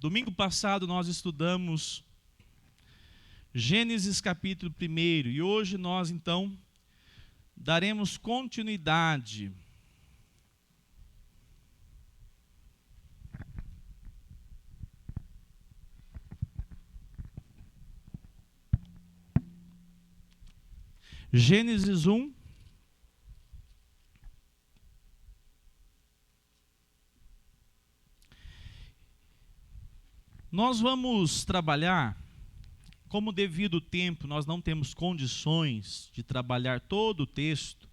Domingo passado nós estudamos Gênesis capítulo 1 e hoje nós então daremos continuidade. Gênesis 1. Nós vamos trabalhar, como devido ao tempo nós não temos condições de trabalhar todo o texto,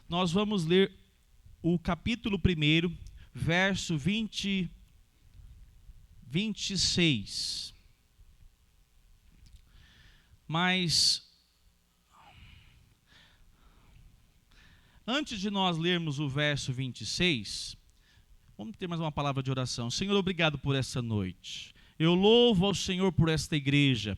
nós vamos ler o capítulo 1, verso 26. Mas, antes de nós lermos o verso 26, vamos ter mais uma palavra de oração. Senhor, obrigado por essa noite. Eu louvo ao Senhor por esta igreja,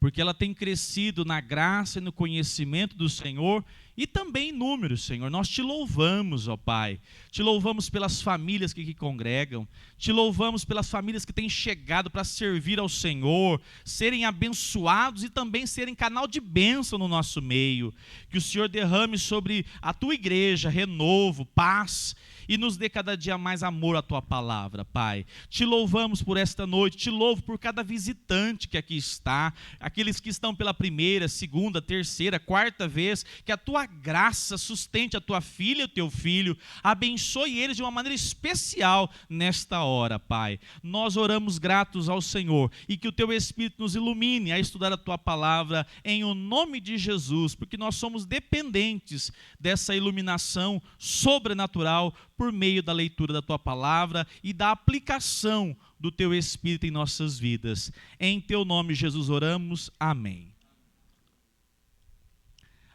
porque ela tem crescido na graça e no conhecimento do Senhor e também em números, Senhor. Nós te louvamos, ó Pai. Te louvamos pelas famílias que aqui congregam. Te louvamos pelas famílias que têm chegado para servir ao Senhor, serem abençoados e também serem canal de bênção no nosso meio. Que o Senhor derrame sobre a tua igreja renovo, paz e nos dê cada dia mais amor à tua palavra, Pai. Te louvamos por esta noite, te louvo por cada visitante que aqui está, aqueles que estão pela primeira, segunda, terceira, quarta vez, que a tua graça sustente a tua filha e o teu filho, abençoe eles de uma maneira especial nesta hora, Pai. Nós oramos gratos ao Senhor e que o teu Espírito nos ilumine a estudar a tua palavra em o nome de Jesus, porque nós somos dependentes dessa iluminação sobrenatural por meio da leitura da tua palavra e da aplicação do teu Espírito em nossas vidas. Em teu nome, Jesus, oramos. Amém.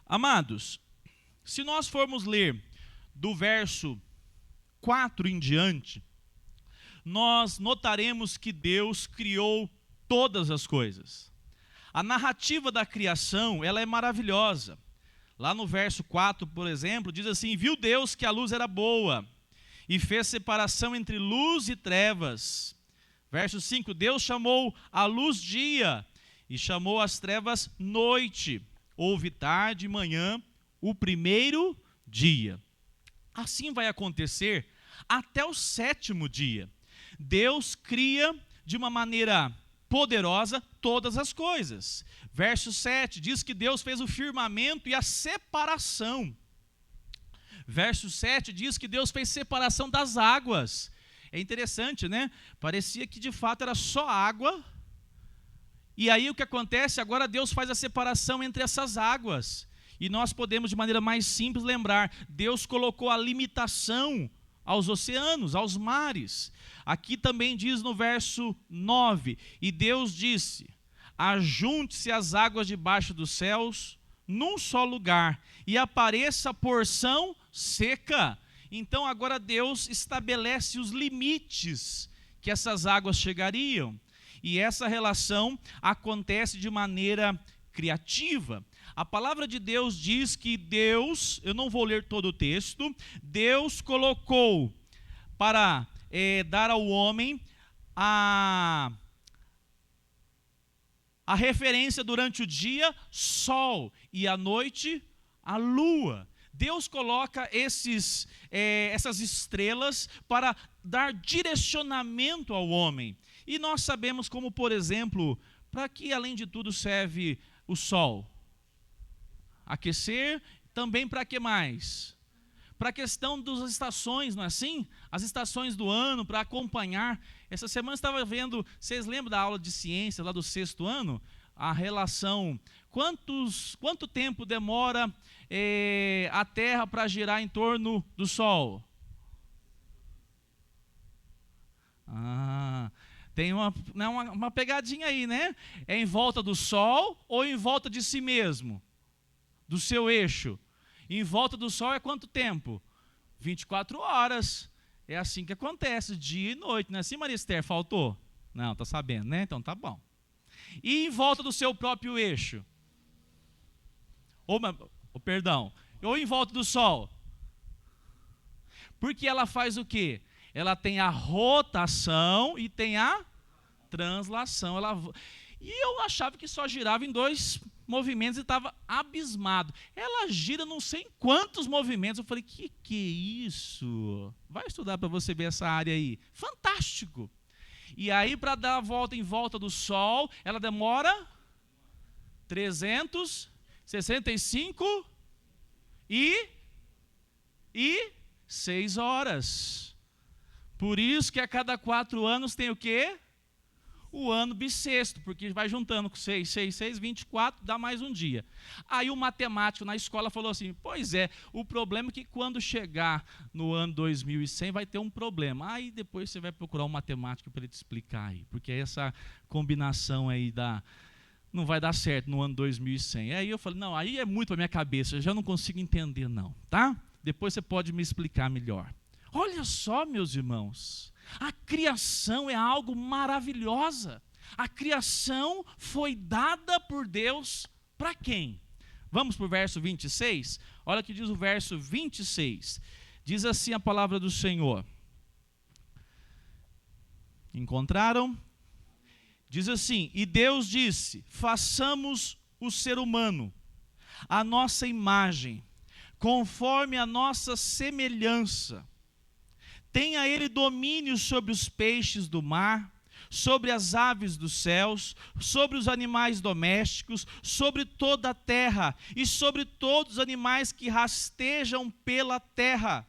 Amados, se nós formos ler do verso 4 em diante, nós notaremos que Deus criou todas as coisas. A narrativa da criação, ela é maravilhosa. Lá no verso 4, por exemplo, diz assim: viu Deus que a luz era boa e fez separação entre luz e trevas. Verso 5, Deus chamou a luz dia e chamou as trevas noite. Houve tarde e manhã, o primeiro dia. Assim vai acontecer até o 7º dia. Deus cria de uma maneira poderosa todas as coisas. Verso 7 diz que Deus fez o firmamento e a separação. Verso 7 diz que Deus fez separação das águas. É interessante, né? Parecia que de fato era só água. E aí o que acontece? Agora Deus faz a separação entre essas águas. E nós podemos de maneira mais simples lembrar, Deus colocou a limitação aos oceanos, aos mares. Aqui também diz no verso 9, e Deus disse: ajunte-se as águas debaixo dos céus num só lugar, e apareça a porção seca. Então agora Deus estabelece os limites que essas águas chegariam. E essa relação acontece de maneira criativa. A palavra de Deus diz que Deus, eu não vou ler todo o texto, Deus colocou para dar ao homem a referência durante o dia, sol, e à noite, a lua. Deus coloca essas estrelas para dar direcionamento ao homem. E nós sabemos como, por exemplo, para que além de tudo serve o sol? Aquecer, também para que mais? Para a questão das estações, não é assim? As estações do ano, para acompanhar. Essa semana eu estava vendo, vocês lembram da aula de ciência lá do 6º ano? A relação, quanto tempo demora a Terra para girar em torno do Sol? Tem uma pegadinha aí, né? É em volta do Sol ou em volta de si mesmo? Do seu eixo. Em volta do Sol é quanto tempo? 24 horas. É assim que acontece, dia e noite. Não é assim, Maria Esther? Faltou? Não, tá sabendo, né? Então tá bom. E em volta do seu próprio eixo? Ou em volta do Sol? Porque ela faz o quê? Ela tem a rotação e tem a translação. E eu achava que só girava em 2 movimentos e estava abismado. Ela gira não sei em quantos movimentos. Eu falei, que é isso? Vai estudar para você ver essa área aí. Fantástico. E aí, para dar a volta em volta do Sol, ela demora 365 e 6 horas. Por isso que a cada 4 anos tem o quê? O ano bissexto, porque vai juntando com 6, 6, 6, 24, dá mais um dia. Aí o matemático na escola falou assim, pois é, o problema é que quando chegar no ano 2100 vai ter um problema. Aí depois você vai procurar um matemático para ele te explicar aí, porque essa combinação aí não vai dar certo no ano 2100. Aí eu falei, não, aí é muito para minha cabeça, eu já não consigo entender não, tá? Depois você pode me explicar melhor. Olha só, meus irmãos, a criação é algo maravilhosa. A criação foi dada por Deus para quem? Vamos para o verso 26? Olha o que diz o verso 26. Diz assim a palavra do Senhor. Encontraram? Diz assim, e Deus disse, façamos o ser humano, a nossa imagem, conforme a nossa semelhança. Tenha ele domínio sobre os peixes do mar, sobre as aves dos céus, sobre os animais domésticos, sobre toda a terra e sobre todos os animais que rastejam pela terra.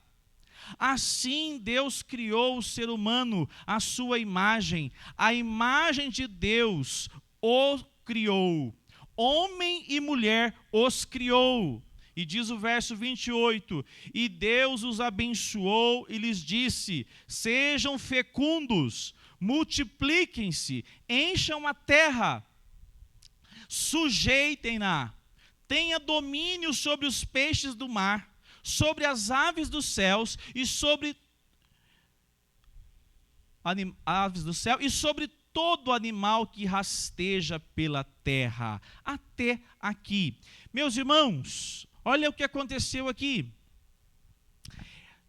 Assim Deus criou o ser humano, à sua imagem. A imagem de Deus o criou. Homem e mulher os criou. E diz o verso 28, e Deus os abençoou e lhes disse, sejam fecundos, multipliquem-se, encham a terra, sujeitem-na, tenha domínio sobre os peixes do mar, sobre as aves dos céus e sobre aves do céu e sobre todo animal que rasteja pela terra. Até aqui. Meus irmãos, olha o que aconteceu aqui.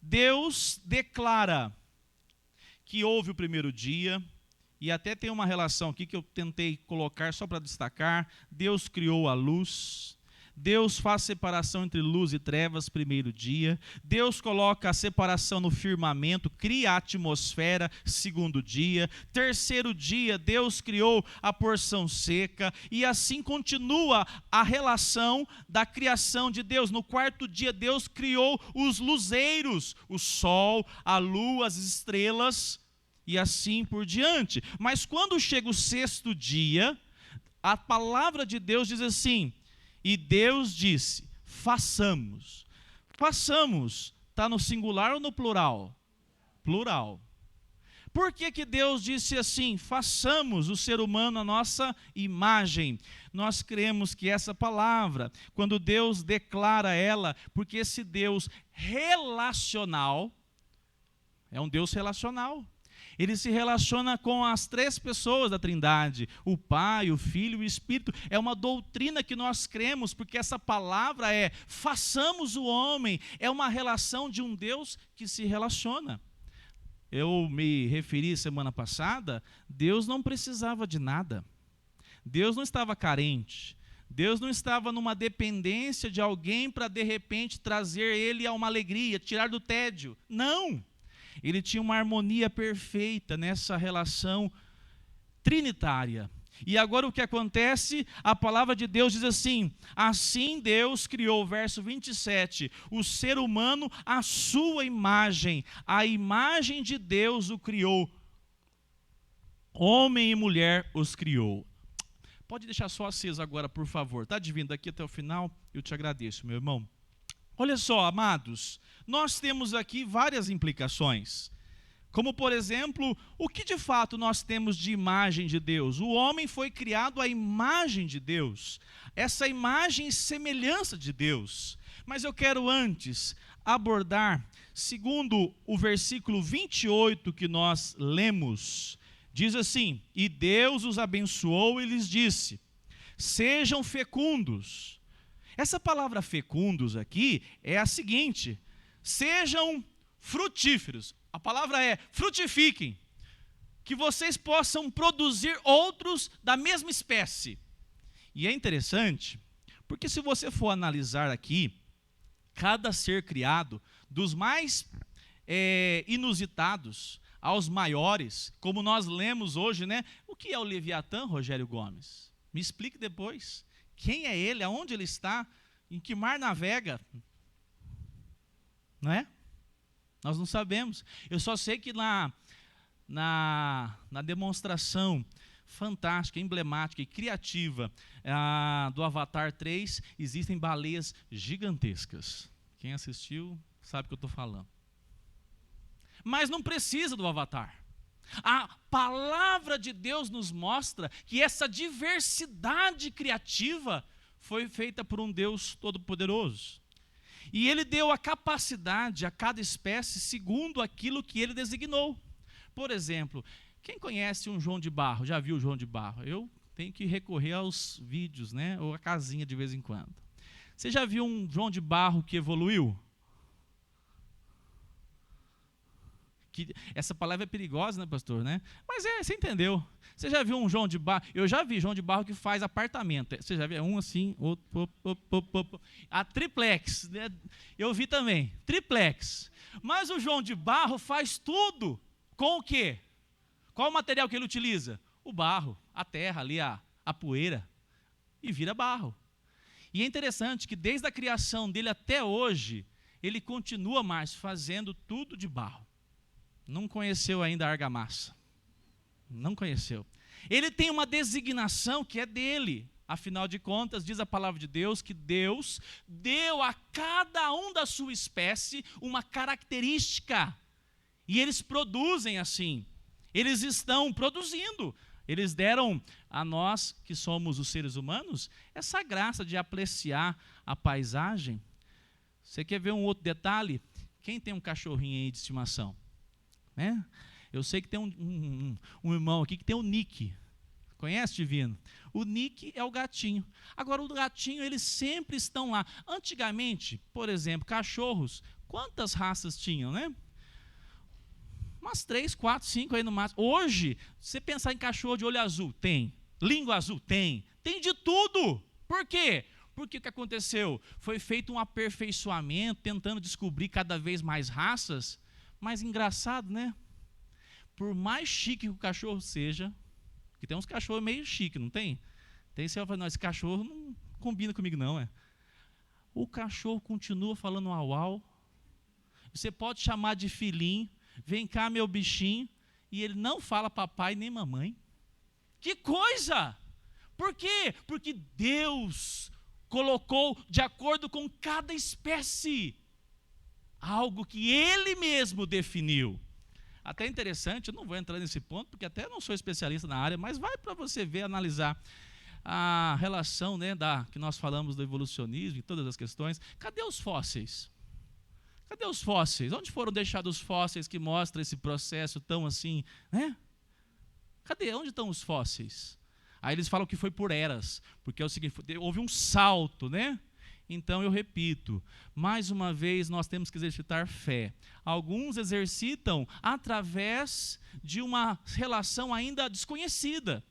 Deus declara que houve o primeiro dia, e até tem uma relação aqui que eu tentei colocar só para destacar. Deus criou a luz, Deus faz separação entre luz e trevas, primeiro dia. Deus coloca a separação no firmamento, cria a atmosfera, segundo dia. Terceiro dia, Deus criou a porção seca. E assim continua a relação da criação de Deus. No quarto dia, Deus criou os luzeiros, o sol, a lua, as estrelas, e assim por diante. Mas quando chega o sexto dia, a palavra de Deus diz assim, e Deus disse, façamos. Façamos, está no singular ou no plural? Plural. Por que Deus disse assim, façamos o ser humano a nossa imagem? Nós cremos que essa palavra, quando Deus declara ela, porque esse Deus relacional, é um Deus relacional. Ele se relaciona com as 3 pessoas da Trindade, o Pai, o Filho e o Espírito. É uma doutrina que nós cremos, porque essa palavra é, façamos o homem. É uma relação de um Deus que se relaciona. Eu me referi semana passada, Deus não precisava de nada. Deus não estava carente. Deus não estava numa dependência de alguém para de repente trazer ele a uma alegria, tirar do tédio. Não! Ele tinha uma harmonia perfeita nessa relação trinitária. E agora o que acontece? A palavra de Deus diz assim, assim Deus criou, verso 27, o ser humano à sua imagem, a imagem de Deus o criou, homem e mulher os criou. Pode deixar só aceso agora, por favor, está vindo aqui até o final, eu te agradeço, meu irmão. Olha só, amados, nós temos aqui várias implicações, como por exemplo, o que de fato nós temos de imagem de Deus? O homem foi criado à imagem de Deus, essa imagem e semelhança de Deus. Mas eu quero antes abordar, segundo o versículo 28 que nós lemos, diz assim, e Deus os abençoou e lhes disse, sejam fecundos. Essa palavra fecundos aqui é a seguinte, sejam frutíferos. A palavra é frutifiquem. que vocês possam produzir outros da mesma espécie. E é interessante, porque se você for analisar aqui, cada ser criado, dos mais inusitados aos maiores, como nós lemos hoje, né? O que é o Leviatã, Rogério Gomes? Me explique depois. Quem é ele? Aonde ele está? Em que mar navega? Não é? Nós não sabemos. Eu só sei que na demonstração fantástica, emblemática e criativa do Avatar 3, existem baleias gigantescas. Quem assistiu sabe o que eu estou falando. Mas não precisa do Avatar. A palavra de Deus nos mostra que essa diversidade criativa foi feita por um Deus todo-poderoso. E ele deu a capacidade a cada espécie segundo aquilo que ele designou. Por exemplo, quem conhece um João de Barro? Já viu o João de Barro? Eu tenho que recorrer aos vídeos, né? Ou a casinha de vez em quando. Você já viu um João de Barro que evoluiu? Essa palavra é perigosa, né, pastor? Né? Mas você entendeu. Você já viu um João de Barro? Eu já vi João de Barro que faz apartamento. Você já viu um assim, outro, a triplex. Né? Eu vi também, triplex. Mas o João de Barro faz tudo com o quê? Qual o material que ele utiliza? O barro, a terra ali, a poeira. E vira barro. E é interessante que desde a criação dele até hoje, ele continua mais fazendo tudo de barro. Não conheceu ainda a argamassa. Não conheceu. Ele tem uma designação que é dele. Afinal de contas, diz a palavra de Deus que Deus deu a cada um da sua espécie uma característica. E eles produzem assim. Eles estão produzindo. Eles deram a nós, que somos os seres humanos, essa graça de apreciar a paisagem. Você quer ver um outro detalhe? Quem tem um cachorrinho aí de estimação? Né? Eu sei que tem um irmão aqui que tem o Nick. Conhece, Divino? O Nick é o gatinho. Agora, o gatinho, eles sempre estão lá. Antigamente, por exemplo, cachorros, quantas raças tinham, né? Umas 3, 4, 5 aí no máximo. Hoje, se você pensar em cachorro de olho azul, tem. Língua azul, tem. Tem de tudo. Por quê? Porque o que aconteceu? Foi feito um aperfeiçoamento, tentando descobrir cada vez mais raças. Mas engraçado, né? Por mais chique que o cachorro seja, porque tem uns cachorros meio chique, não tem? Tem você vai falar, não, esse cachorro não combina comigo não, é. O cachorro continua falando au au. Você pode chamar de filhinho, vem cá meu bichinho, e ele não fala papai nem mamãe. Que coisa! Por quê? Porque Deus colocou de acordo com cada espécie algo que ele mesmo definiu. Até interessante, eu não vou entrar nesse ponto, porque até não sou especialista na área, mas vai para você ver, analisar a relação, né, que nós falamos do evolucionismo e todas as questões. Cadê os fósseis? Cadê os fósseis? Onde foram deixados os fósseis que mostram esse processo tão assim, né? Cadê? Onde estão os fósseis? Aí eles falam que foi por eras, porque é o seguinte, houve um salto, né? Então, eu repito, mais uma vez nós temos que exercitar fé. Alguns exercitam através de uma relação ainda desconhecida.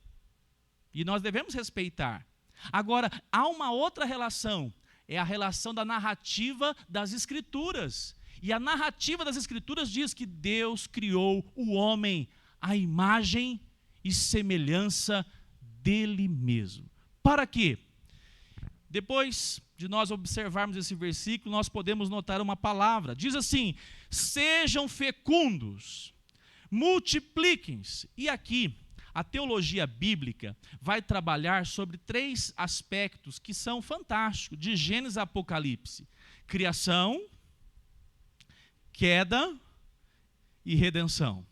E nós devemos respeitar. Agora, há uma outra relação, é a relação da narrativa das Escrituras. E a narrativa das Escrituras diz que Deus criou o homem à imagem e semelhança dele mesmo. Para quê? Depois de nós observarmos esse versículo, nós podemos notar uma palavra. Diz assim, sejam fecundos, multipliquem-se. E aqui, a teologia bíblica vai trabalhar sobre 3 aspectos que são fantásticos, de Gênesis a Apocalipse. Criação, queda e redenção.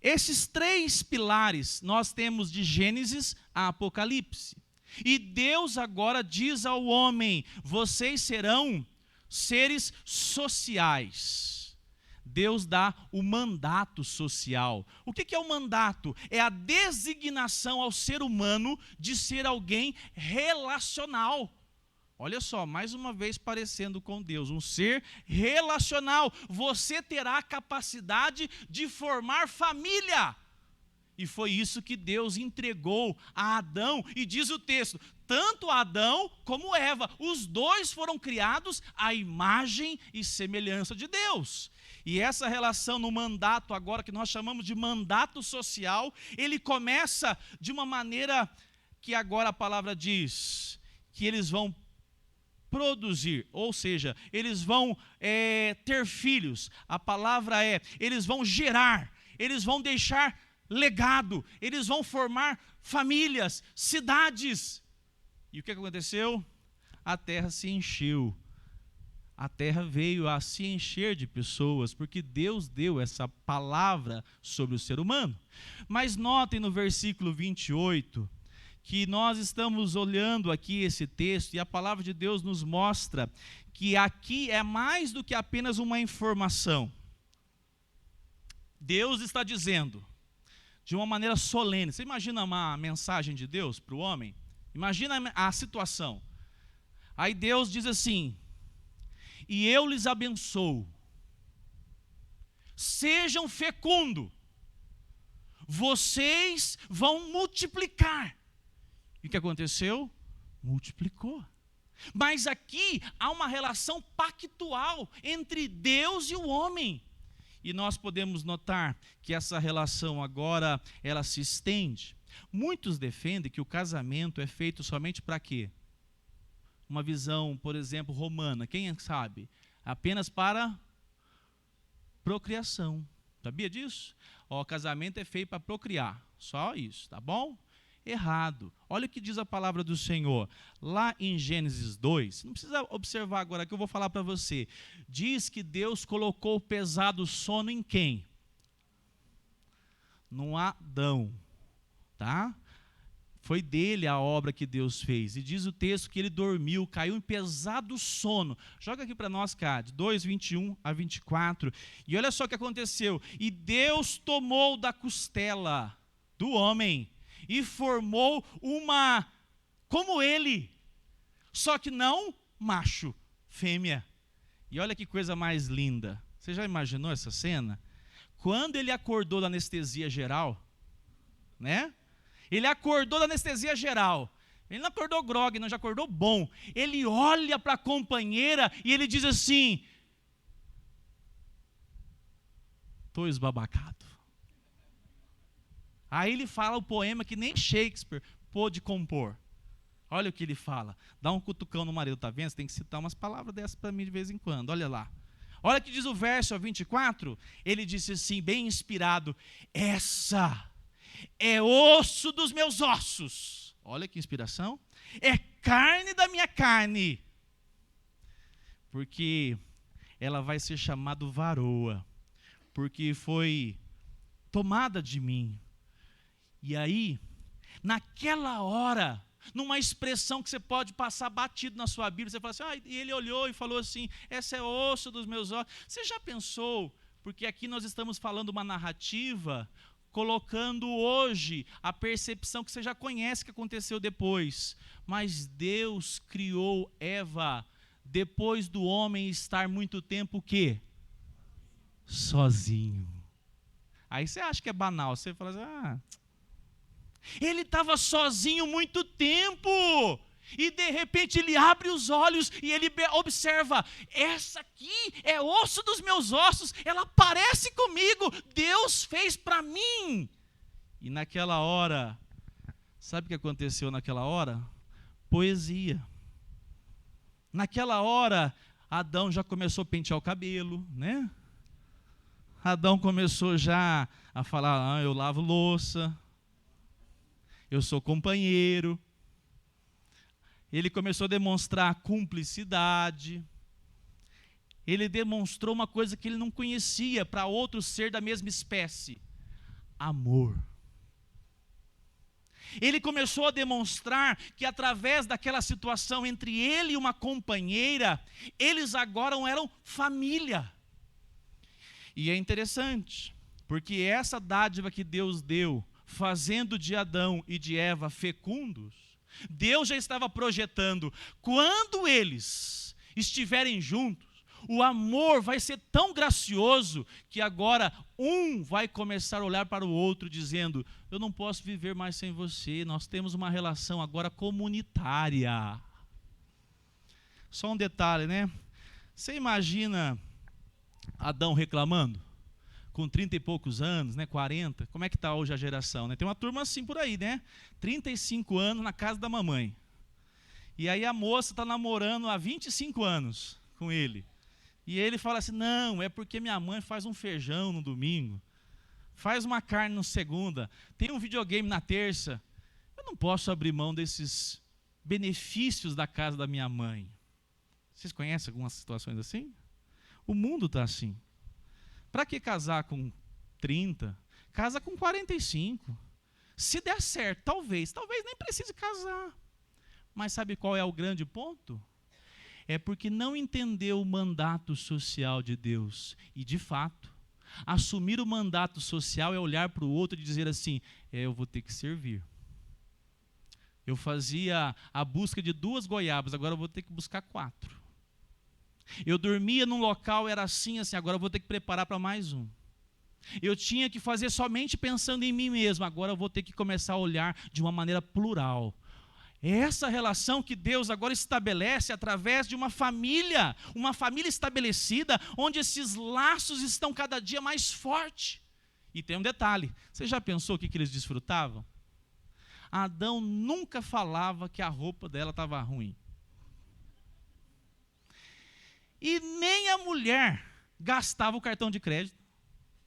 Esses 3 pilares nós temos de Gênesis a Apocalipse. E Deus agora diz ao homem, vocês serão seres sociais. Deus dá o mandato social. O que é o mandato? É a designação ao ser humano de ser alguém relacional. Olha só, mais uma vez parecendo com Deus, um ser relacional. Você terá a capacidade de formar família. E foi isso que Deus entregou a Adão. E diz o texto, tanto Adão como Eva, os dois foram criados à imagem e semelhança de Deus. E essa relação no mandato agora, que nós chamamos de mandato social, ele começa de uma maneira que agora a palavra diz, que eles vão produzir, ou seja, eles vão ter filhos. A palavra eles vão gerar, eles vão deixar legado, eles vão formar famílias, cidades. E o que aconteceu? A terra se encheu. A terra veio a se encher de pessoas, porque Deus deu essa palavra sobre o ser humano. Mas notem no versículo 28, que nós estamos olhando aqui esse texto, e a palavra de Deus nos mostra que aqui é mais do que apenas uma informação. Deus está dizendo, de uma maneira solene. Você imagina uma mensagem de Deus para o homem? Imagina a situação. Aí Deus diz assim, e eu lhes abençoo, sejam fecundos, vocês vão multiplicar. E o que aconteceu? Multiplicou. Mas aqui há uma relação pactual entre Deus e o homem. E nós podemos notar que essa relação agora, ela se estende. Muitos defendem que o casamento é feito somente para quê? Uma visão, por exemplo, romana, quem sabe? Apenas para procriação. Sabia disso? O casamento é feito para procriar, só isso, tá bom? Errado. Olha o que diz a palavra do Senhor. Lá em Gênesis 2, não precisa observar agora que eu vou falar para você. Diz que Deus colocou o pesado sono em quem? No Adão, tá? Foi dele a obra que Deus fez. E diz o texto que ele dormiu, caiu em pesado sono. Joga aqui para nós, Cade, 2, 21 a 24. E olha só o que aconteceu. E Deus tomou da costela do homem e formou uma, como ele, só que não macho, fêmea. E olha que coisa mais linda. Você já imaginou essa cena? Quando ele acordou da anestesia geral, né? Ele acordou da anestesia geral. Ele não acordou grogue, não, já acordou bom. Ele olha para a companheira e ele diz assim, estou esbabacado. Aí ele fala o poema que nem Shakespeare pôde compor. Olha o que ele fala. Dá um cutucão no marido, tá vendo? Você tem que citar umas palavras dessas para mim de vez em quando. Olha lá. Olha o que diz o verso 24. Ele disse assim, bem inspirado, essa é osso dos meus ossos. Olha que inspiração. É carne da minha carne. Porque ela vai ser chamada varoa. Porque foi tomada de mim. E aí, naquela hora, numa expressão que você pode passar batido na sua Bíblia, você fala assim, e ele olhou e falou assim, essa é osso dos meus ossos. Você já pensou, porque aqui nós estamos falando uma narrativa, colocando hoje a percepção que você já conhece que aconteceu depois. Mas Deus criou Eva, depois do homem estar muito tempo o quê? Sozinho. Aí você acha que é banal, você fala assim, ele estava sozinho muito tempo, e de repente ele abre os olhos e ele observa, essa aqui é osso dos meus ossos, ela parece comigo, Deus fez para mim. E naquela hora, sabe o que aconteceu naquela hora? Poesia. Naquela hora, Adão já começou a pentear o cabelo, né? Adão começou já a falar, eu lavo louça, eu sou companheiro. Ele começou a demonstrar cumplicidade. Ele demonstrou uma coisa que ele não conhecia para outro ser da mesma espécie: amor. Ele começou a demonstrar que através daquela situação entre ele e uma companheira, eles agora eram família. E é interessante, porque essa dádiva que Deus deu, fazendo de Adão e de Eva fecundos, Deus já estava projetando, quando eles estiverem juntos, O amor vai ser tão gracioso que agora um vai começar a olhar para o outro dizendo: eu não posso viver mais sem você, nós temos uma relação agora comunitária. Só um detalhe, né? Você imagina Adão reclamando? Com 30 e poucos anos, né, 40, como é que está hoje a geração? Né? Tem uma turma assim por aí, né? 35 anos na casa da mamãe. E aí a moça está namorando há 25 anos com ele. E ele fala assim: não, é porque minha mãe faz um feijão no domingo, faz uma carne na segunda, tem um videogame na terça. Eu não posso abrir mão desses benefícios da casa da minha mãe. Vocês conhecem algumas situações assim? O mundo está assim. Para que casar com 30? Casa com 45. Se der certo, talvez nem precise casar. Mas sabe qual é o grande ponto? É porque não entendeu o mandato social de Deus. E, de fato, assumir o mandato social é olhar para o outro e dizer assim: eu vou ter que servir. Eu fazia a busca de 2 goiabas, agora eu vou ter que buscar 4. Eu dormia num local, era assim, agora eu vou ter que preparar para mais um. Eu tinha que fazer somente pensando em mim mesmo, agora eu vou ter que começar a olhar de uma maneira plural. É essa relação que Deus agora estabelece através de uma família estabelecida, onde esses laços estão cada dia mais fortes. E tem um detalhe: você já pensou o que eles desfrutavam? Adão nunca falava que a roupa dela estava ruim. E nem a mulher gastava o cartão de crédito.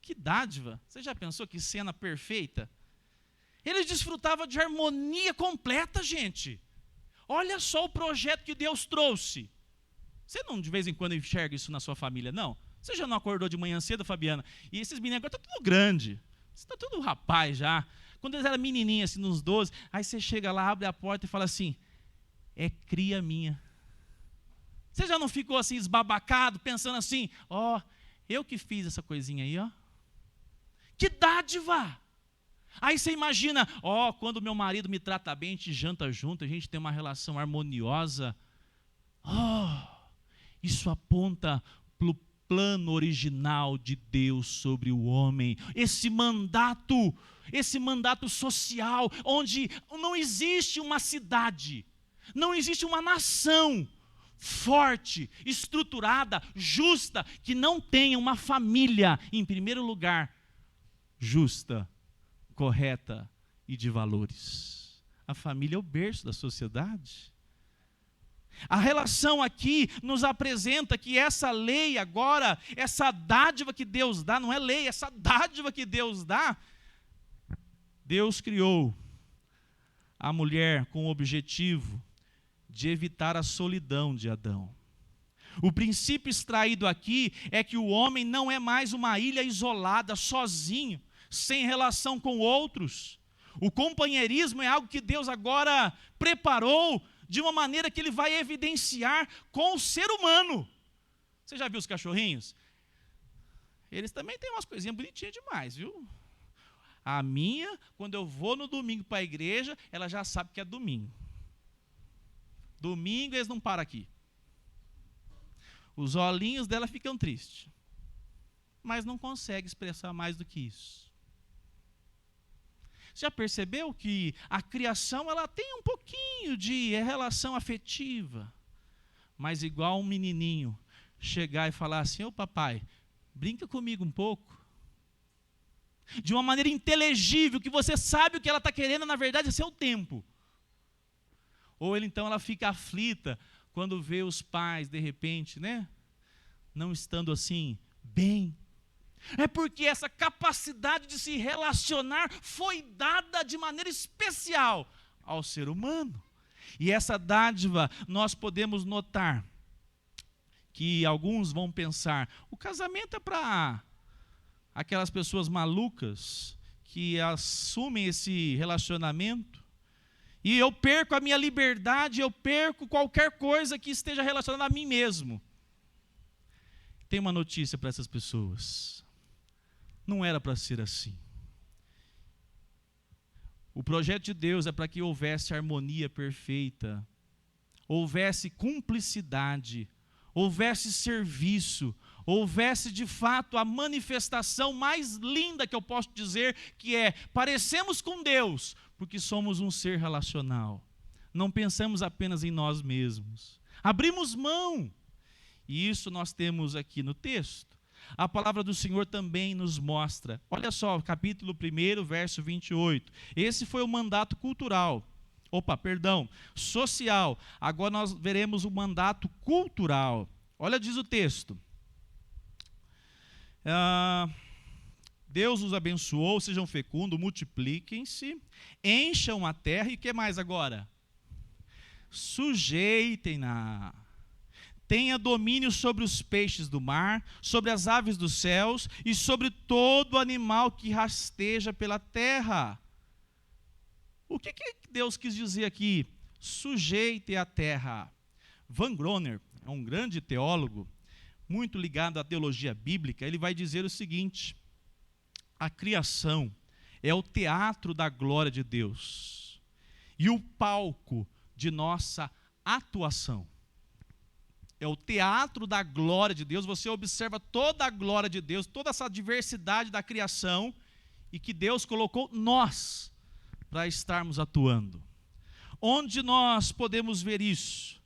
Que dádiva! Você já pensou que cena perfeita? Eles desfrutavam de harmonia completa, gente. Olha só o projeto que Deus trouxe. Você não de vez em quando enxerga isso na sua família, não? Você já não acordou de manhã cedo, Fabiana? E esses meninos agora estão tudo grande. Está tudo rapaz já. Quando eles eram menininhos, assim, nos 12, aí você chega lá, abre a porta e fala assim: é cria minha. Você já não ficou assim esbabacado, pensando assim: ó, eu que fiz essa coisinha aí, ó. Que dádiva! Aí você imagina: ó, quando meu marido me trata bem, a gente janta junto, a gente tem uma relação harmoniosa. Oh, isso aponta para o plano original de Deus sobre o homem. Esse mandato social, onde não existe uma cidade, não existe uma nação forte, estruturada, justa, que não tenha uma família, em primeiro lugar, justa, correta e de valores. A família é o berço da sociedade. A relação aqui nos apresenta que essa lei agora, essa dádiva que Deus dá, não é lei, essa dádiva que Deus dá, Deus criou a mulher com o objetivo de evitar a solidão de Adão. O princípio extraído aqui é que o homem não é mais uma ilha isolada, sozinho, sem relação com outros. O companheirismo é algo que Deus agora preparou de uma maneira que Ele vai evidenciar com o ser humano. Você já viu os cachorrinhos? Eles também têm umas coisinhas bonitinhas demais, viu? A minha, quando eu vou no domingo para a igreja, ela já sabe que é domingo. Domingo eles não param aqui. Os olhinhos dela ficam tristes, mas não consegue expressar mais do que isso. Já percebeu que a criação ela tem um pouquinho de relação afetiva, mas igual um menininho chegar e falar assim: ô papai, brinca comigo um pouco. De uma maneira inteligível, que você sabe o que ela está querendo, na verdade é seu tempo. Ou então ela fica aflita quando vê os pais, de repente, né, não estando assim, bem. É porque essa capacidade de se relacionar foi dada de maneira especial ao ser humano. E essa dádiva, nós podemos notar que alguns vão pensar: o casamento é para aquelas pessoas malucas que assumem esse relacionamento. E eu perco a minha liberdade, eu perco qualquer coisa que esteja relacionada a mim mesmo. Tem uma notícia para essas pessoas: não era para ser assim. O projeto de Deus é para que houvesse harmonia perfeita, houvesse cumplicidade, houvesse serviço, houvesse de fato a manifestação mais linda que eu posso dizer, que é, parecemos com Deus, porque somos um ser relacional. Não pensamos apenas em nós mesmos. Abrimos mão. E isso nós temos aqui no texto. A palavra do Senhor também nos mostra. Olha só, capítulo 1, verso 28. Esse foi o mandato social. Agora nós veremos o mandato cultural. Olha, diz o texto. Deus os abençoou, sejam fecundos, multipliquem-se, encham a terra, e o que mais agora? Sujeitem-na. Tenha domínio sobre os peixes do mar, sobre as aves dos céus e sobre todo animal que rasteja pela terra. O que Deus quis dizer aqui? Sujeite a terra. Van Groner é um grande teólogo, muito ligado à teologia bíblica. Ele vai dizer o seguinte: a criação é o teatro da glória de Deus e o palco de nossa atuação. É o teatro da glória de Deus. Você observa toda a glória de Deus, toda essa diversidade da criação, e que Deus colocou nós para estarmos atuando. Onde nós podemos ver isso?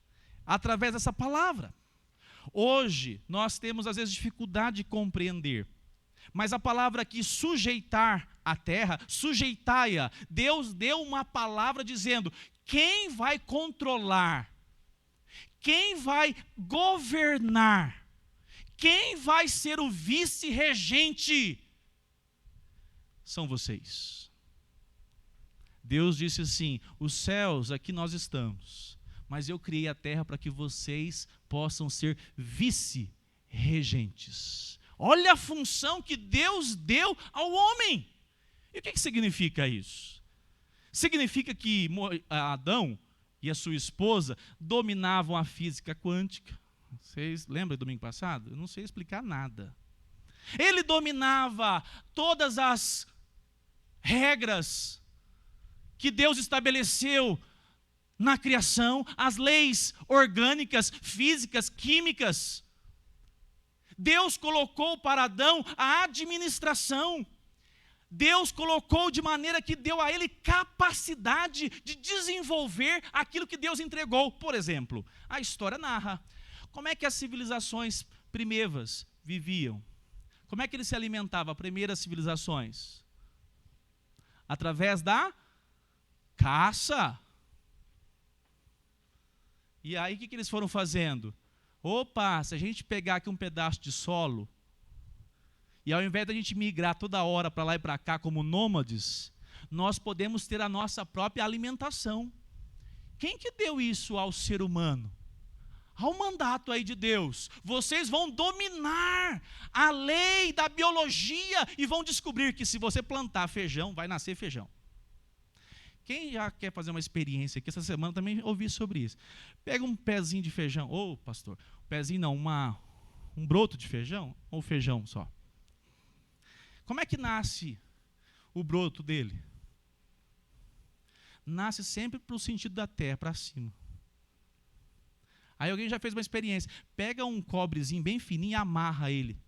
Através dessa palavra. Hoje, nós temos às vezes dificuldade de compreender, mas a palavra aqui, sujeitar a terra, sujeitai-a, Deus deu uma palavra dizendo, quem vai controlar, quem vai governar, quem vai ser o vice-regente, são vocês. Deus disse assim, os céus, aqui nós estamos, mas eu criei a terra para que vocês possam ser vice-regentes. Olha a função que Deus deu ao homem. E o que significa isso? Significa que Adão e a sua esposa dominavam a física quântica. Vocês lembram do domingo passado? Eu não sei explicar nada. Ele dominava todas as regras que Deus estabeleceu na criação, as leis orgânicas, físicas, químicas. Deus colocou para Adão a administração. Deus colocou de maneira que deu a ele capacidade de desenvolver aquilo que Deus entregou. Por exemplo, a história narra como é que as civilizações primeiras viviam. Como é que eles se alimentavam, as primeiras civilizações? Através da caça. E aí o que eles foram fazendo? Opa, se a gente pegar aqui um pedaço de solo, e ao invés da gente migrar toda hora para lá e para cá como nômades, nós podemos ter a nossa própria alimentação. Quem que deu isso ao ser humano? Ao mandato aí de Deus. Vocês vão dominar a lei da biologia e vão descobrir que se você plantar feijão, vai nascer feijão. Quem já quer fazer uma experiência aqui, essa semana também ouvi sobre isso. Pega um pezinho de feijão, pastor, pezinho não, um broto de feijão, ou feijão só. Como é que nasce o broto dele? Nasce sempre para o sentido da terra, para cima. Aí alguém já fez uma experiência. Pega um cobrezinho bem fininho e amarra ele.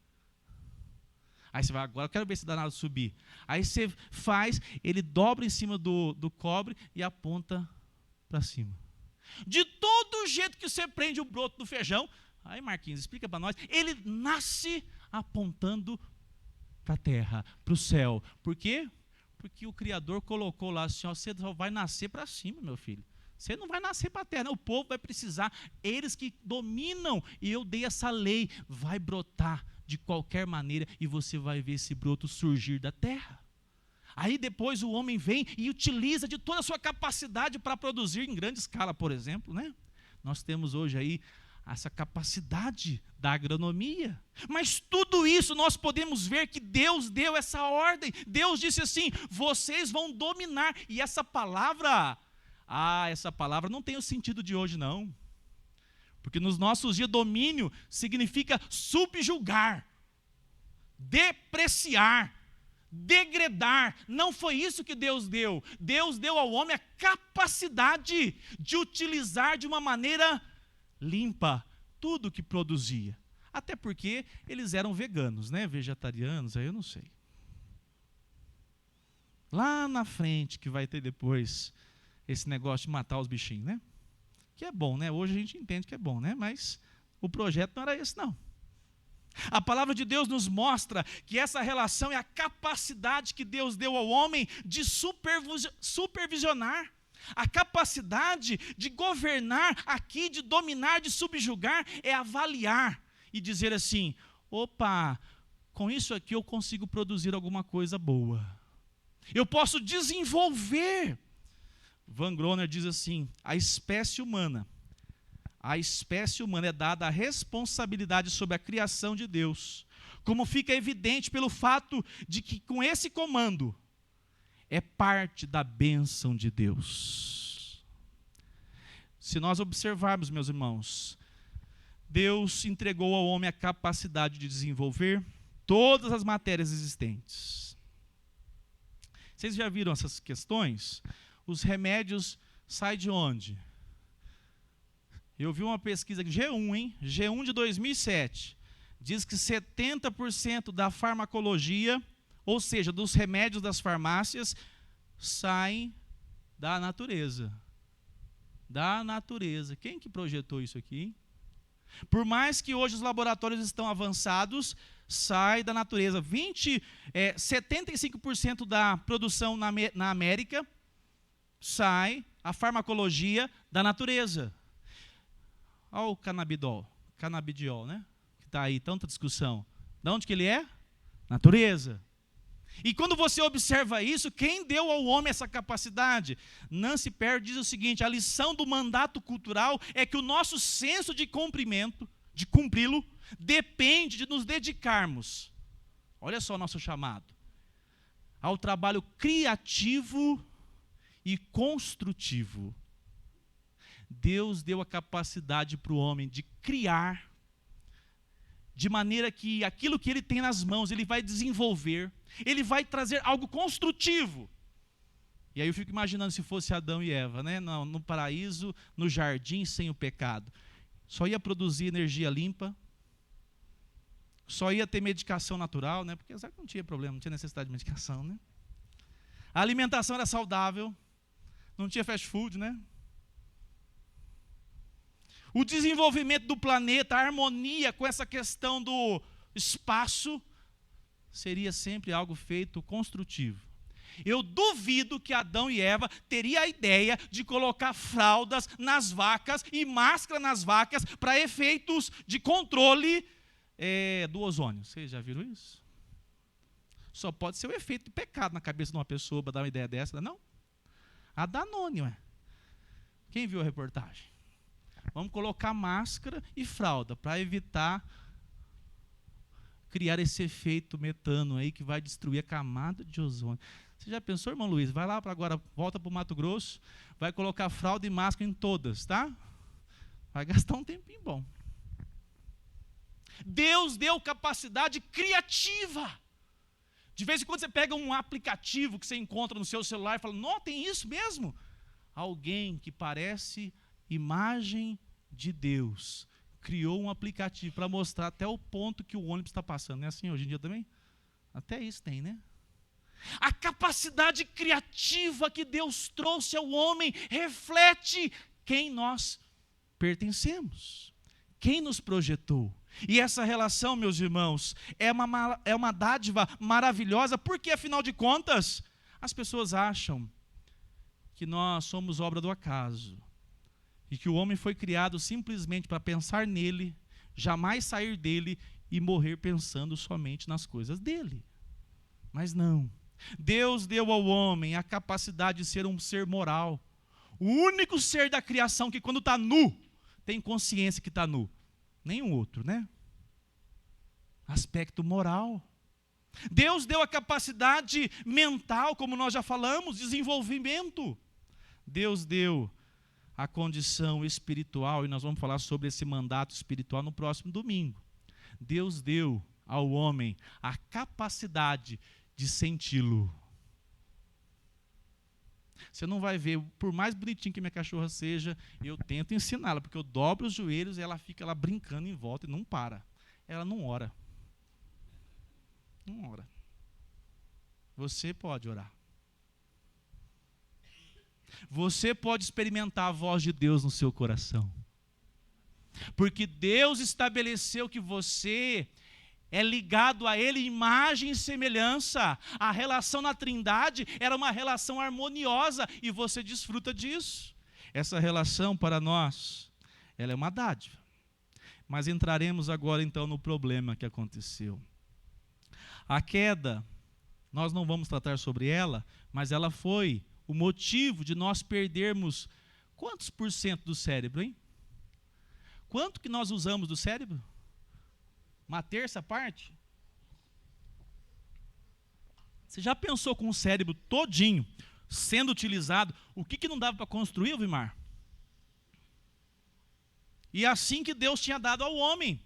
Aí você vai, agora eu quero ver se dá nada subir. Aí você faz, ele dobra em cima do cobre e aponta para cima. De todo jeito que você prende o broto do feijão, aí Marquinhos, explica para nós, ele nasce apontando para a terra, para o céu. Por quê? Porque o Criador colocou lá assim, você só vai nascer para cima, meu filho. Você não vai nascer para a terra, não. O povo vai precisar, eles que dominam, e eu dei essa lei, vai brotar de qualquer maneira, e você vai ver esse broto surgir da terra. Aí depois o homem vem e utiliza de toda a sua capacidade para produzir em grande escala, por exemplo, né? Nós temos hoje aí essa capacidade da agronomia. Mas tudo isso nós podemos ver que Deus deu essa ordem. Deus disse assim, vocês vão dominar. E essa palavra não tem o sentido de hoje não. Porque nos nossos dias domínio significa subjugar, depreciar, degradar. Não foi isso que Deus deu. Deus deu ao homem a capacidade de utilizar de uma maneira limpa, tudo que produzia. Até porque eles eram veganos, né? Vegetarianos, aí eu não sei. Lá na frente que vai ter depois esse negócio de matar os bichinhos, né? Que é bom, né? Hoje a gente entende que é bom, né? Mas o projeto não era esse, não. A palavra de Deus nos mostra que essa relação é a capacidade que Deus deu ao homem de supervisionar. A capacidade de governar aqui, de dominar, de subjugar, é avaliar e dizer assim, opa, com isso aqui eu consigo produzir alguma coisa boa. Eu posso desenvolver. Van Groner diz assim, a espécie humana é dada a responsabilidade sobre a criação de Deus, como fica evidente pelo fato de que com esse comando é parte da bênção de Deus. Se nós observarmos, meus irmãos, Deus entregou ao homem a capacidade de desenvolver todas as matérias existentes. Vocês já viram essas questões? Os remédios saem de onde? Eu vi uma pesquisa aqui, G1, hein? G1 de 2007. Diz que 70% da farmacologia, ou seja, dos remédios das farmácias, saem da natureza. Da natureza. Quem que projetou isso aqui, hein? Por mais que hoje os laboratórios estão avançados, sai da natureza. 75% da produção na América sai a farmacologia da natureza. Olha o canabidiol, né? Que está aí, tanta discussão. De onde que ele é? Natureza. E quando você observa isso, quem deu ao homem essa capacidade? Nancy Perry diz o seguinte, a lição do mandato cultural é que o nosso senso de cumprimento, de cumpri-lo, depende de nos dedicarmos, olha só o nosso chamado, ao trabalho criativo e construtivo. Deus deu a capacidade para o homem de criar, de maneira que aquilo que ele tem nas mãos, ele vai desenvolver, ele vai trazer algo construtivo. E aí eu fico imaginando se fosse Adão e Eva, né? No paraíso, no jardim, sem o pecado. Só ia produzir energia limpa, só ia ter medicação natural, né? Porque sabe que não tinha problema, não tinha necessidade de medicação, né? A alimentação era saudável, não tinha fast food, né? O desenvolvimento do planeta, a harmonia com essa questão do espaço, seria sempre algo feito construtivo. Eu duvido que Adão e Eva teriam a ideia de colocar fraldas nas vacas e máscara nas vacas para efeitos de controle do ozônio. Vocês já viram isso? Só pode ser o efeito do pecado na cabeça de uma pessoa para dar uma ideia dessa, não? A Danone, ué. Quem viu a reportagem? Vamos colocar máscara e fralda para evitar criar esse efeito metano aí que vai destruir a camada de ozônio. Você já pensou, irmão Luiz? Vai lá para agora, volta para o Mato Grosso, vai colocar fralda e máscara em todas, tá? Vai gastar um tempinho bom. Deus deu capacidade criativa. De vez em quando você pega um aplicativo que você encontra no seu celular e fala, não, tem isso mesmo? Alguém que parece imagem de Deus criou um aplicativo para mostrar até o ponto que o ônibus está passando. Não é assim hoje em dia também? Até isso tem, né? A capacidade criativa que Deus trouxe ao homem reflete quem nós pertencemos, quem nos projetou. E essa relação, meus irmãos, é uma dádiva maravilhosa, porque afinal de contas, as pessoas acham que nós somos obra do acaso, e que o homem foi criado simplesmente para pensar nele, jamais sair dele e morrer pensando somente nas coisas dele. Mas não. Deus deu ao homem a capacidade de ser um ser moral. O único ser da criação que quando está nu, tem consciência que está nu. Nenhum outro, né? Aspecto moral. Deus deu a capacidade mental, como nós já falamos, desenvolvimento. Deus deu a condição espiritual, e nós vamos falar sobre esse mandato espiritual no próximo domingo. Deus deu ao homem a capacidade de senti-lo. Você não vai ver, por mais bonitinho que minha cachorra seja, eu tento ensiná-la, porque eu dobro os joelhos e ela fica lá brincando em volta e não para. Ela não ora. Não ora. Você pode orar. Você pode experimentar a voz de Deus no seu coração. Porque Deus estabeleceu que você é ligado a Ele, imagem e semelhança. A relação na Trindade era uma relação harmoniosa e você desfruta disso. Essa relação para nós, ela é uma dádiva. Mas entraremos agora então no problema que aconteceu. A queda, nós não vamos tratar sobre ela, mas ela foi o motivo de nós perdermos quantos por cento do cérebro, hein? Quanto que nós usamos do cérebro? Uma terça parte? Você já pensou com o cérebro todinho sendo utilizado, o que não dava para construir, Vimar? E assim que Deus tinha dado ao homem.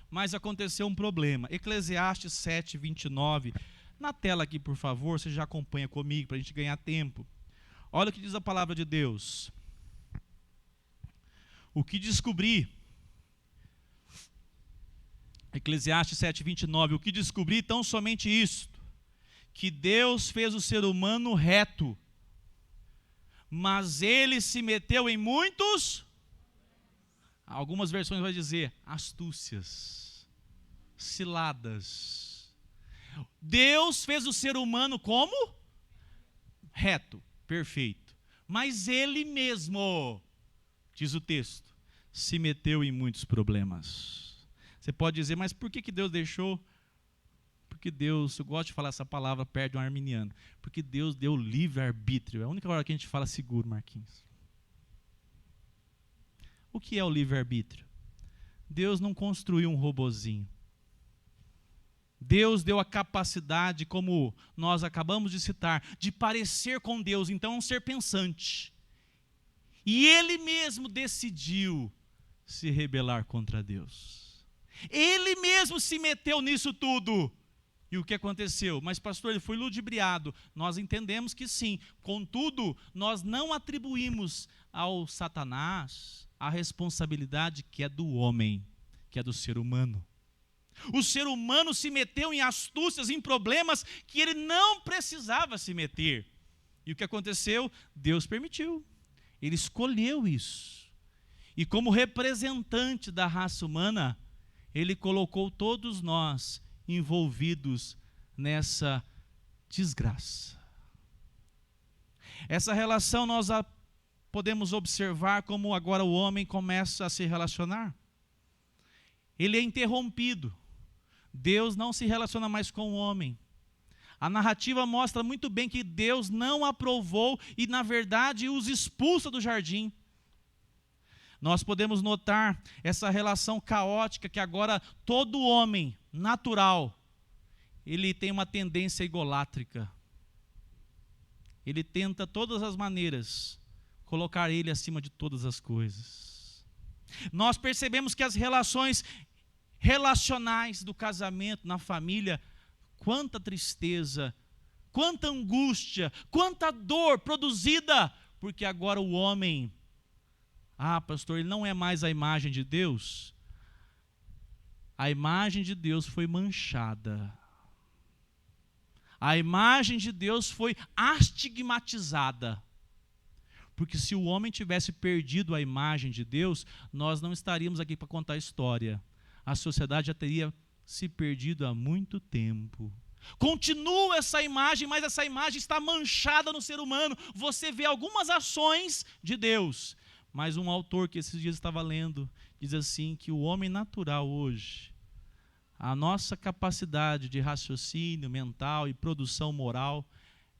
Mas aconteceu um problema. Eclesiastes 7, 29. Na tela aqui, por favor, você já acompanha comigo para a gente ganhar tempo. Olha o que diz a palavra de Deus. O que descobri, Eclesiastes 7, 29, o que descobri tão somente isto, que Deus fez o ser humano reto, mas ele se meteu em muitos, algumas versões vai dizer, astúcias, ciladas. Deus fez o ser humano como? Reto, perfeito. Mas ele mesmo, diz o texto, se meteu em muitos problemas. Você pode dizer, mas por que Deus deixou? Porque Deus, eu gosto de falar essa palavra perto de um arminiano, porque Deus deu livre-arbítrio. É a única hora que a gente fala seguro, Marquinhos. O que é o livre-arbítrio? Deus não construiu um robozinho. Deus deu a capacidade, como nós acabamos de citar, de parecer com Deus, então é um ser pensante. E ele mesmo decidiu se rebelar contra Deus. Ele mesmo se meteu nisso tudo. E o que aconteceu? Mas pastor, ele foi ludibriado. Nós entendemos que sim. Contudo, nós não atribuímos ao Satanás a responsabilidade que é do homem, que é do ser humano. O ser humano se meteu em astúcias, em problemas que ele não precisava se meter. E o que aconteceu? Deus permitiu. Ele escolheu isso. E como representante da raça humana, ele colocou todos nós envolvidos nessa desgraça. Essa relação nós podemos observar como agora o homem começa a se relacionar. Ele é interrompido. Deus não se relaciona mais com o homem. A narrativa mostra muito bem que Deus não aprovou e, na verdade, os expulsa do jardim. Nós podemos notar essa relação caótica que agora todo homem natural, ele tem uma tendência egolátrica. Ele tenta todas as maneiras colocar ele acima de todas as coisas. Nós percebemos que as relações relacionais do casamento, na família, quanta tristeza, quanta angústia, quanta dor produzida, porque agora o homem, pastor, ele não é mais a imagem de Deus. A imagem de Deus foi manchada. A imagem de Deus foi astigmatizada. Porque se o homem tivesse perdido a imagem de Deus, nós não estaríamos aqui para contar a história. A sociedade já teria se perdido há muito tempo. Continua essa imagem, mas essa imagem está manchada no ser humano. Você vê algumas ações de Deus. Mas um autor que esses dias estava lendo, diz assim, que o homem natural hoje, a nossa capacidade de raciocínio mental e produção moral,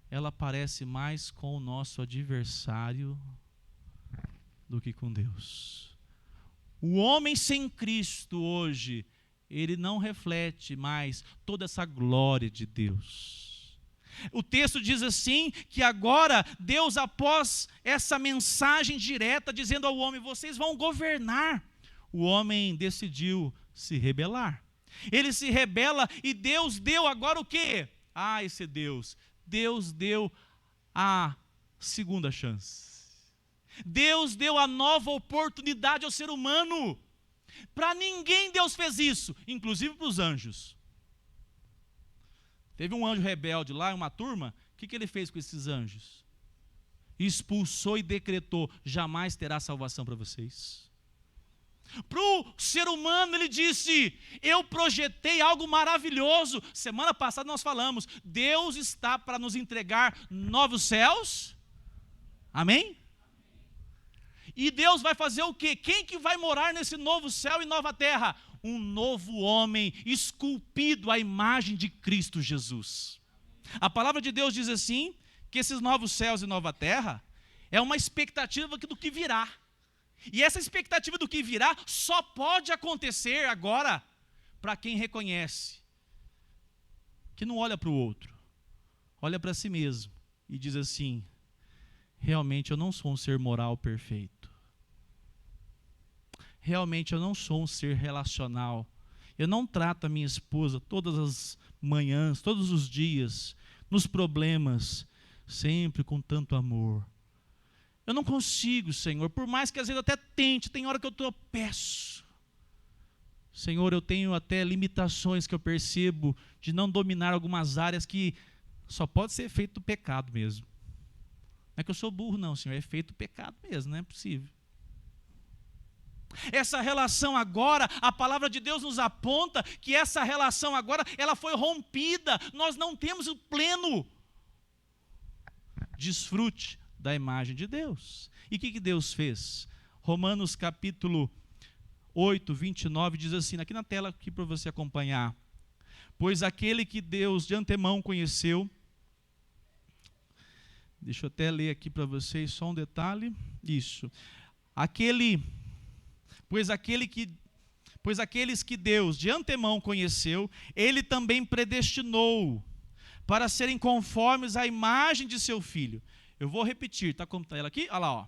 ela parece mais com o nosso adversário do que com Deus. O homem sem Cristo hoje, ele não reflete mais toda essa glória de Deus. O texto diz assim, que agora Deus, após essa mensagem direta, dizendo ao homem, vocês vão governar, o homem decidiu se rebelar. Ele se rebela e Deus deu agora o quê? Esse Deus deu a segunda chance. Deus deu a nova oportunidade ao ser humano. Para ninguém Deus fez isso, inclusive para os anjos. Teve um anjo rebelde lá em uma turma, o que ele fez com esses anjos? Expulsou e decretou: jamais terá salvação para vocês. Para o ser humano ele disse: eu projetei algo maravilhoso. Semana passada nós falamos, Deus está para nos entregar novos céus. Amém? E Deus vai fazer o quê? Quem que vai morar nesse novo céu e nova terra? Um novo homem esculpido à imagem de Cristo Jesus. A palavra de Deus diz assim, que esses novos céus e nova terra é uma expectativa do que virá. E essa expectativa do que virá só pode acontecer agora para quem reconhece, que não olha para o outro, olha para si mesmo e diz assim: realmente eu não sou um ser moral perfeito. Realmente eu não sou um ser relacional. Eu não trato a minha esposa todas as manhãs, todos os dias, nos problemas, sempre com tanto amor. Eu não consigo, Senhor, por mais que às vezes eu até tente, tem hora que eu tropeço. Senhor, eu tenho até limitações que eu percebo de não dominar algumas áreas que só pode ser efeito do pecado mesmo. Não é que eu sou burro não, Senhor, é efeito do pecado mesmo, não é possível. Essa relação agora, a palavra de Deus nos aponta que essa relação agora, ela foi rompida. Nós não temos o pleno desfrute da imagem de Deus. E o que Deus fez? Romanos capítulo 8, 29 diz assim, aqui na tela aqui para você acompanhar. Pois aquele que Deus de antemão conheceu, deixa eu até ler aqui para vocês só um detalhe, isso. Pois aqueles que Deus de antemão conheceu, Ele também predestinou para serem conformes à imagem de seu Filho. Eu vou repetir, está como está ela aqui? Olha lá, ó.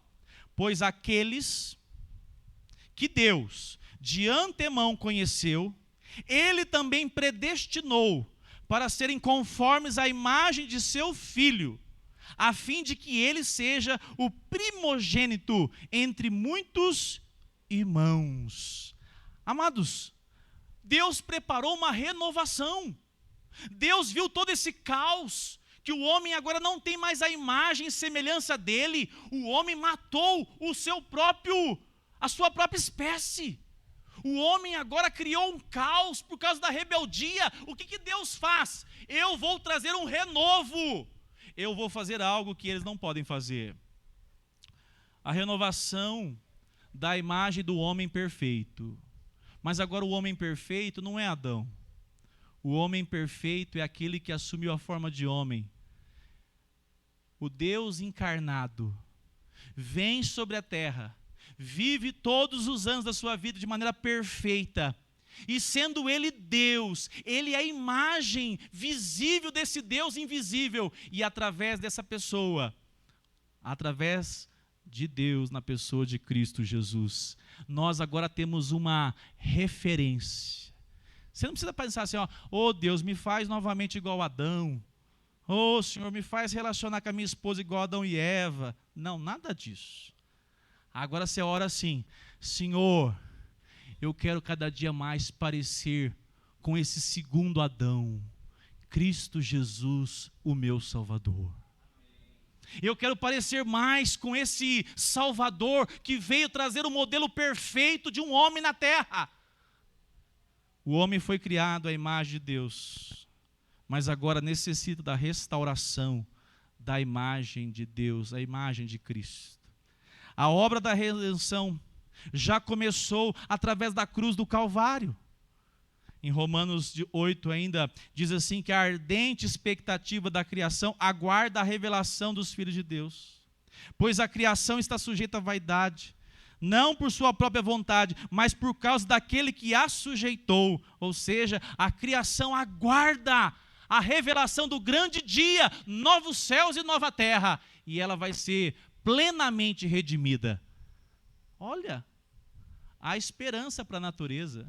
Pois aqueles que Deus de antemão conheceu, Ele também predestinou para serem conformes à imagem de seu Filho, a fim de que Ele seja o primogênito entre muitos irmãos. Amados, Deus preparou uma renovação. Deus viu todo esse caos, que o homem agora não tem mais a imagem e semelhança dele. O homem matou a sua própria espécie. O homem agora criou um caos por causa da rebeldia. O que Deus faz? Eu vou trazer um renovo. Eu vou fazer algo que eles não podem fazer. A renovação da imagem do homem perfeito. Mas agora o homem perfeito não é Adão. O homem perfeito é aquele que assumiu a forma de homem. O Deus encarnado vem sobre a terra, vive todos os anos da sua vida de maneira perfeita. E sendo Ele Deus, Ele é a imagem visível desse Deus invisível. E através dessa pessoa, através de Deus na pessoa de Cristo Jesus, nós agora temos uma referência. Você não precisa pensar assim, ó, Deus, me faz novamente igual a Adão. Senhor, me faz relacionar com a minha esposa igual a Adão e Eva. Não, nada disso. Agora você ora assim: Senhor, eu quero cada dia mais parecer com esse segundo Adão, Cristo Jesus, o meu Salvador. Eu quero parecer mais com esse Salvador que veio trazer o modelo perfeito de um homem na terra. O homem foi criado à imagem de Deus, mas agora necessita da restauração da imagem de Deus, a imagem de Cristo. A obra da redenção já começou através da cruz do Calvário. Em Romanos 8 ainda diz assim que a ardente expectativa da criação aguarda a revelação dos filhos de Deus. Pois a criação está sujeita à vaidade, não por sua própria vontade, mas por causa daquele que a sujeitou. Ou seja, a criação aguarda a revelação do grande dia, novos céus e nova terra, e ela vai ser plenamente redimida. Olha, há esperança para a natureza.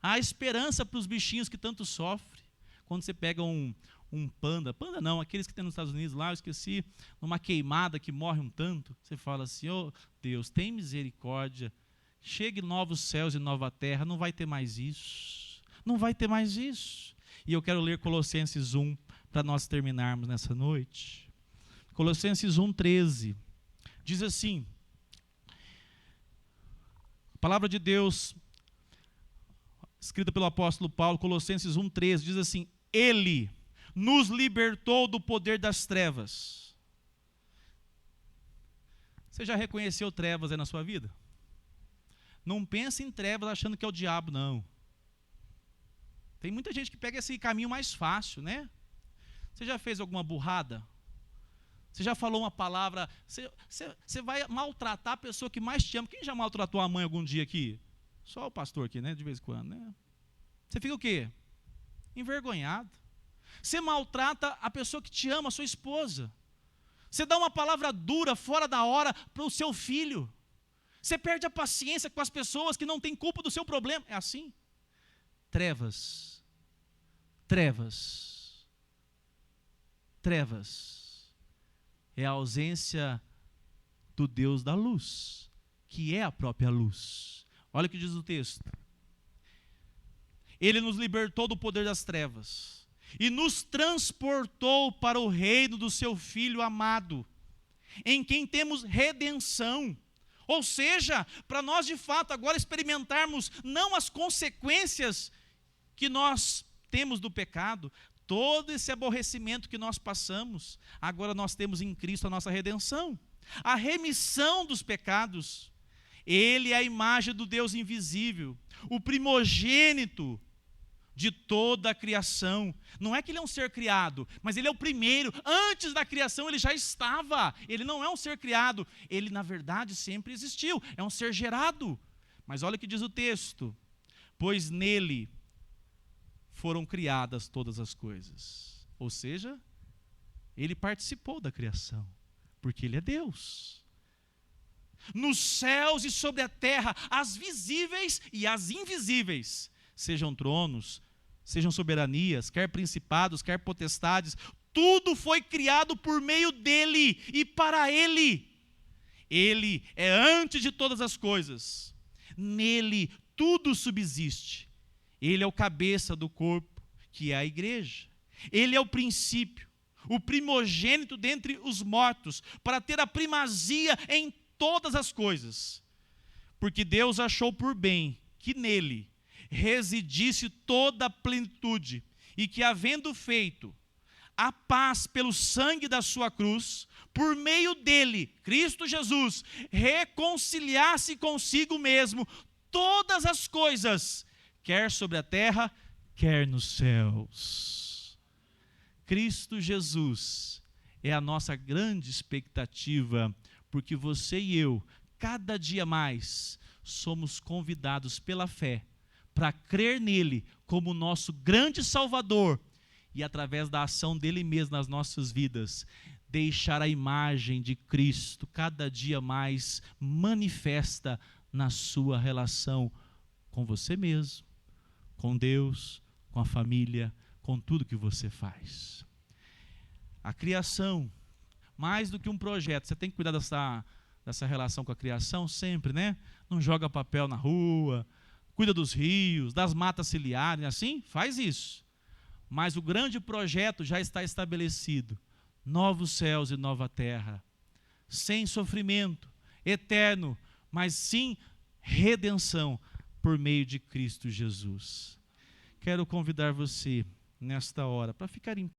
Há esperança para os bichinhos que tanto sofrem. Quando você pega um um panda não, aqueles que tem nos Estados Unidos lá, eu esqueci, numa queimada que morre um tanto, você fala assim, oh Deus, tem misericórdia, chegue novos céus e nova terra, não vai ter mais isso, não vai ter mais isso. E eu quero ler Colossenses 1, para nós terminarmos nessa noite. Colossenses 1:13, diz assim, a palavra de Deus, escrita pelo apóstolo Paulo, Colossenses 1:13, diz assim, Ele nos libertou do poder das trevas. Você já reconheceu trevas aí na sua vida? Não pense em trevas achando que é o diabo, não. Tem muita gente que pega esse caminho mais fácil, né? Você já fez alguma burrada? Você já falou uma palavra? Você vai maltratar a pessoa que mais te ama. Quem já maltratou a mãe algum dia aqui? Só o pastor aqui, né? De vez em quando, né? Você fica o quê? Envergonhado. Você maltrata a pessoa que te ama, a sua esposa. Você dá uma palavra dura, fora da hora, para o seu filho. Você perde a paciência com as pessoas que não têm culpa do seu problema. É assim. Trevas. Trevas. Trevas. É a ausência do Deus da luz, que é a própria luz. Olha o que diz o texto. Ele nos libertou do poder das trevas e nos transportou para o reino do seu Filho amado, em quem temos redenção. Ou seja, para nós de fato agora experimentarmos não as consequências que nós temos do pecado, todo esse aborrecimento que nós passamos, agora nós temos em Cristo a nossa redenção, a remissão dos pecados. Ele é a imagem do Deus invisível, o primogênito de toda a criação. Não é que ele é um ser criado, mas ele é o primeiro. Antes da criação ele já estava. Ele não é um ser criado, ele na verdade sempre existiu, é um ser gerado. Mas olha o que diz o texto, pois nele foram criadas todas as coisas. Ou seja, ele participou da criação, porque ele é Deus. Nos céus e sobre a terra, as visíveis e as invisíveis, sejam tronos, sejam soberanias, quer principados, quer potestades, tudo foi criado por meio dele e para ele. Ele é antes de todas as coisas, nele tudo subsiste. Ele é o cabeça do corpo, que é a igreja. Ele é o princípio, o primogênito dentre os mortos, para ter a primazia em todas as coisas. Porque Deus achou por bem que nele residisse toda a plenitude, e que, havendo feito a paz pelo sangue da sua cruz, por meio dele, Cristo Jesus, reconciliasse consigo mesmo todas as coisas, quer sobre a terra, quer nos céus. Cristo Jesus é a nossa grande expectativa, porque você e eu, cada dia mais, somos convidados pela fé para crer nele como nosso grande Salvador e, através da ação dele mesmo nas nossas vidas, deixar a imagem de Cristo cada dia mais manifesta na sua relação com você mesmo, com Deus, com a família, com tudo que você faz. A criação, mais do que um projeto, você tem que cuidar dessa relação com a criação sempre, né? Não joga papel na rua, cuida dos rios, das matas ciliares, assim, faz isso. Mas o grande projeto já está estabelecido. Novos céus e nova terra, sem sofrimento, eterno, mas sim redenção por meio de Cristo Jesus. Quero convidar você, nesta hora, para ficar em